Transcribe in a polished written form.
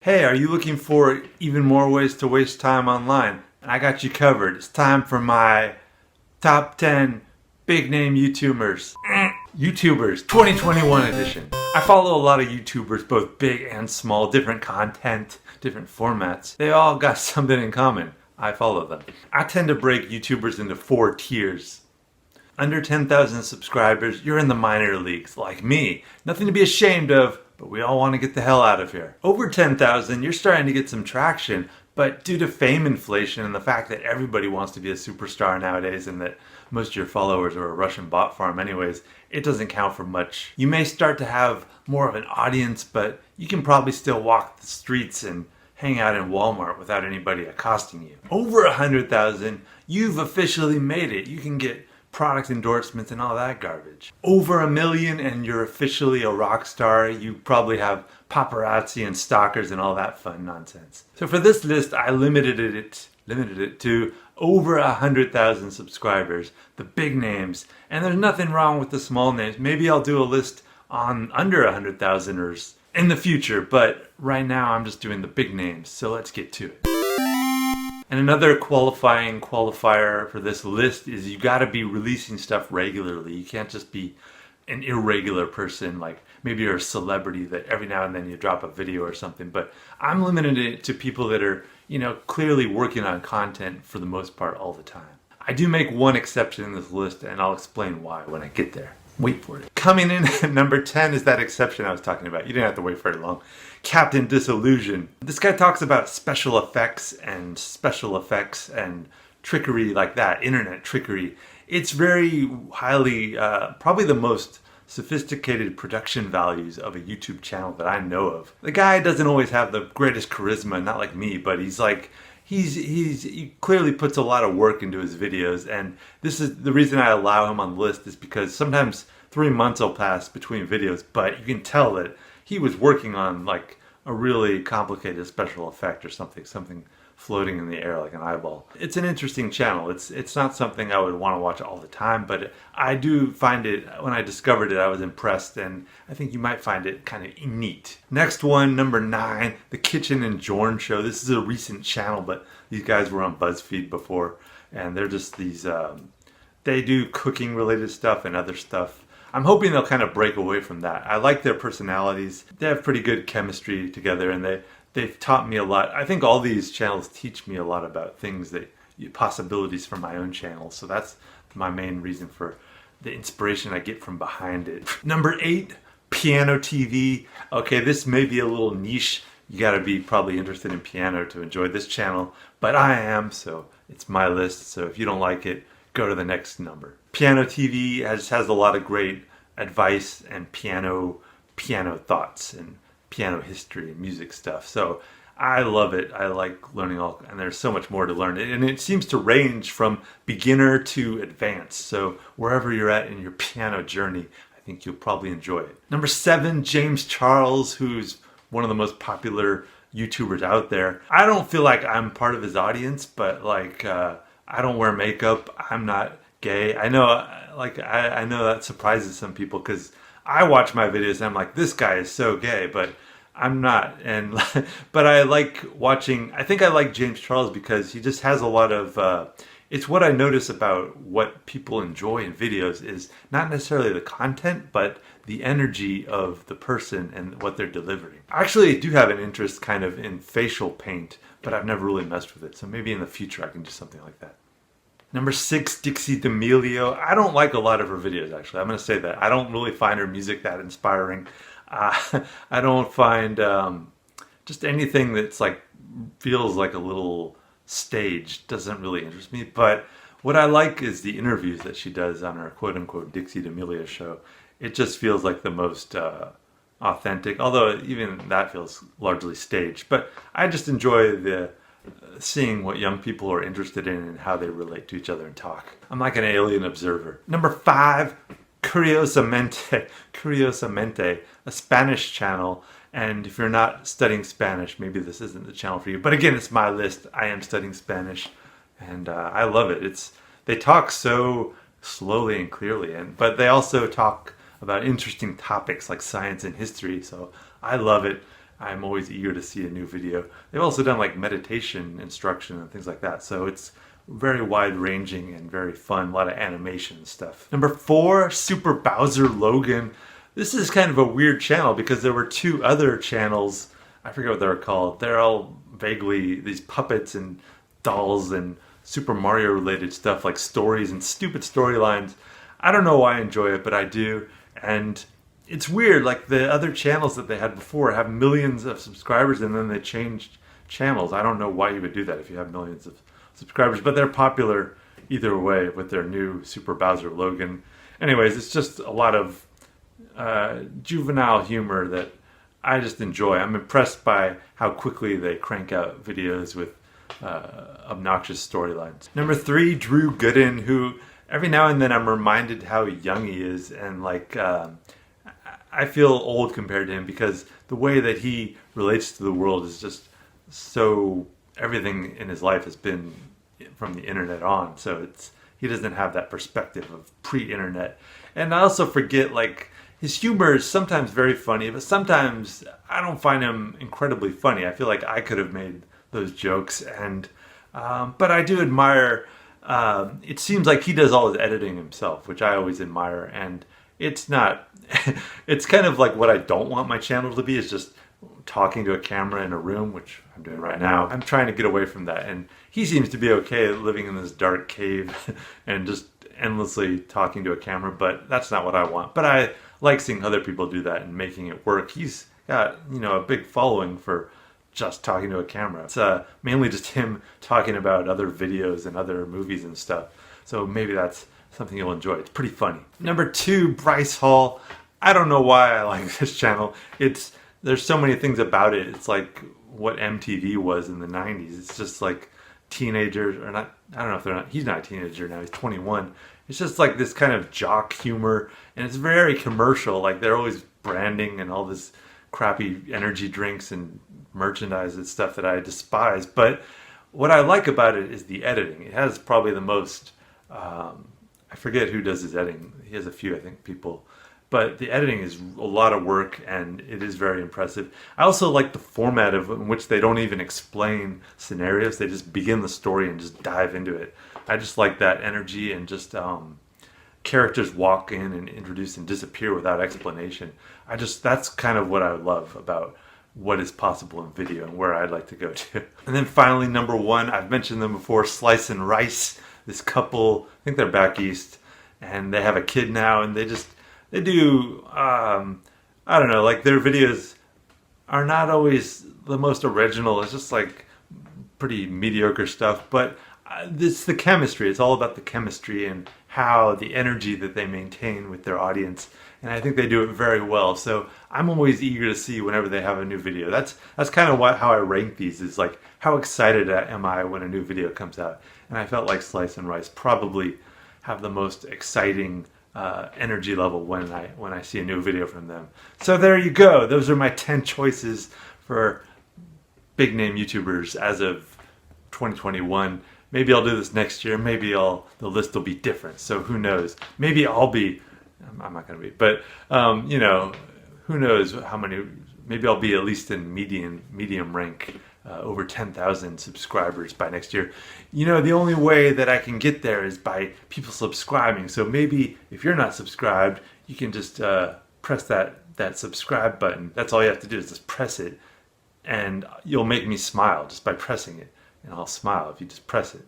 Hey, are you looking for even more ways to waste time online? I got you covered. It's time for my top 10 big name YouTubers. YouTubers 2021 edition. I follow a lot of YouTubers, both big and small, different content, different formats. They all got something in common. I follow them. I tend to break YouTubers into 4 tiers. Under 10,000 subscribers, you're in the minor leagues, like me. Nothing to be ashamed of, but we all want to get the hell out of here. Over 10,000, you're starting to get some traction, but due to fame inflation and the fact that everybody wants to be a superstar nowadays and that most of your followers are a Russian bot farm anyways, it doesn't count for much. You may start to have more of an audience, but you can probably still walk the streets and hang out in Walmart without anybody accosting you. Over 100,000, you've officially made it. You can get product endorsements and all that garbage. Over 1 million and you're officially a rock star. You probably have paparazzi and stalkers and all that fun nonsense. So for this list, I limited it to over 100,000 subscribers, the big names, and there's nothing wrong with the small names. Maybe I'll do a list on under 100,000ers in the future, but right now I'm just doing the big names, so let's get to it. And another qualifier for this list is you gotta be releasing stuff regularly. You can't just be an irregular person, like maybe you're a celebrity that every now and then you drop a video or something, but I'm limiting it to people that are, clearly working on content for the most part all the time. I do make one exception in this list and I'll explain why when I get there. Wait for it. Coming in at number 10 is that exception I was talking about. You didn't have to wait very long. Captain Disillusion. This guy talks about special effects and trickery like that, internet trickery. It's very highly, probably the most sophisticated production values of a YouTube channel that I know of. The guy doesn't always have the greatest charisma, not like me, but he clearly puts a lot of work into his videos, and this is the reason I allow him on the list is because sometimes 3 months will pass between videos, but you can tell that he was working on like a really complicated special effect or something floating in the air like an eyeball. It's an interesting channel. It's not something I would want to watch all the time, but I do find it, when I discovered it, I was impressed, and I think you might find it kind of neat. Next one, number 9, The Kitchen and Jorn Show. This is a recent channel, but these guys were on BuzzFeed before, and they're just these, they do cooking related stuff and other stuff. I'm hoping they'll kind of break away from that. I like their personalities. They have pretty good chemistry together, and they've taught me a lot. I think all these channels teach me a lot about things possibilities for my own channel. So that's my main reason for the inspiration I get from behind it. Number 8, Piano TV. Okay, this may be a little niche. You gotta be probably interested in piano to enjoy this channel, but I am, so it's my list. So if you don't like it, go to the next number. Piano TV has a lot of great advice and piano thoughts and piano history and music stuff. So I love it. I like learning and there's so much more to learn. And it seems to range from beginner to advanced. So wherever you're at in your piano journey, I think you'll probably enjoy it. Number 7, James Charles, who's one of the most popular YouTubers out there. I don't feel like I'm part of his audience, but I don't wear makeup. I'm not gay. I know, I know that surprises some people because I watch my videos and I'm like, this guy is so gay, but I'm not. And but I like watching. I think I like James Charles because he just has a lot of. It's what I notice about what people enjoy in videos is not necessarily the content, but the energy of the person and what they're delivering. Actually, I do have an interest kind of in facial paint, but I've never really messed with it. So maybe in the future I can do something like that. Number 6, Dixie D'Amelio. I don't like a lot of her videos, actually. I'm going to say that. I don't really find her music that inspiring. I don't find just anything that's feels like a little staged doesn't really interest me. But what I like is the interviews that she does on her quote-unquote Dixie D'Amelio show. It just feels like the most authentic, although even that feels largely staged. But I just enjoy seeing what young people are interested in and how they relate to each other and talk. I'm like an alien observer. Number 5, Curiosamente, a Spanish channel. And if you're not studying Spanish, maybe this isn't the channel for you. But again, it's my list. I am studying Spanish, and I love it. They talk so slowly and clearly, but they also talk about interesting topics like science and history. So I love it. I'm always eager to see a new video. They've also done like meditation instruction and things like that. So it's very wide ranging and very fun. A lot of animation and stuff. Number 4, Super Bowser Logan. This is kind of a weird channel because there were 2 other channels. I forget what they're called. They're all vaguely these puppets and dolls and Super Mario related stuff, like stories and stupid storylines. I don't know why I enjoy it, but I do. And it's weird, like the other channels that they had before have millions of subscribers and then they changed channels. I don't know why you would do that if you have millions of subscribers, but they're popular either way with their new Super Bowser Logan. Anyways, it's just a lot of juvenile humor that I just enjoy. I'm impressed by how quickly they crank out videos with obnoxious storylines. Number 3, Drew Gooden, who every now and then I'm reminded how young he is, and like I feel old compared to him because the way that he relates to the world is just so, everything in his life has been from the internet on, so he doesn't have that perspective of pre-internet. And I also forget, like, his humor is sometimes very funny, but sometimes I don't find him incredibly funny. I feel like I could have made those jokes, and but I do admire. It seems like he does all his editing himself, which I always admire, and it's not. It's kind of like what I don't want my channel to be, is just talking to a camera in a room, which I'm doing right now. I'm trying to get away from that, and he seems to be okay living in this dark cave and just endlessly talking to a camera, but that's not what I want. But I like seeing other people do that and making it work. He's got, a big following for just talking to a camera. It's mainly just him talking about other videos and other movies and stuff. So maybe that's something you'll enjoy. It's pretty funny. Number 2, Bryce Hall. I don't know why I like this channel. There's so many things about it. It's like what MTV was in the 90s. It's just like teenagers, or not, I don't know if they're not, he's not a teenager now, he's 21. It's just like this kind of jock humor, and it's very commercial. Like they're always branding and all this crappy energy drinks and merchandise and stuff that I despise. But what I like about it is the editing. It has probably the most, I forget who does his editing. He has a few, I think, people. But the editing is a lot of work, and it is very impressive. I also like the format in which they don't even explain scenarios. They just begin the story and just dive into it. I just like that energy, and just characters walk in and introduce and disappear without explanation. That's kind of what I love about what is possible in video and where I'd like to go to. And then finally, number 1, I've mentioned them before, Slice and Rice. This couple, I think they're back east, and they have a kid now, and they do, I don't know, like their videos are not always the most original. It's just like pretty mediocre stuff, but it's the chemistry. It's all about the chemistry and how the energy that they maintain with their audience. And I think they do it very well. So I'm always eager to see whenever they have a new video. That's kind of how I rank these, is like how excited am I when a new video comes out. And I felt like Slice and Rice probably have the most exciting energy level when I see a new video from them. So there you go. Those are my 10 choices for big name YouTubers as of 2021. Maybe I'll do this next year. Maybe the list will be different. So who knows? Maybe I'll be. I'm not going to be. But who knows how many? Maybe I'll be at least in medium rank. Over 10,000 subscribers by next year. The only way that I can get there is by people subscribing. So maybe if you're not subscribed, you can just press that subscribe button. That's all you have to do, is just press it, and you'll make me smile just by pressing it. And I'll smile if you just press it.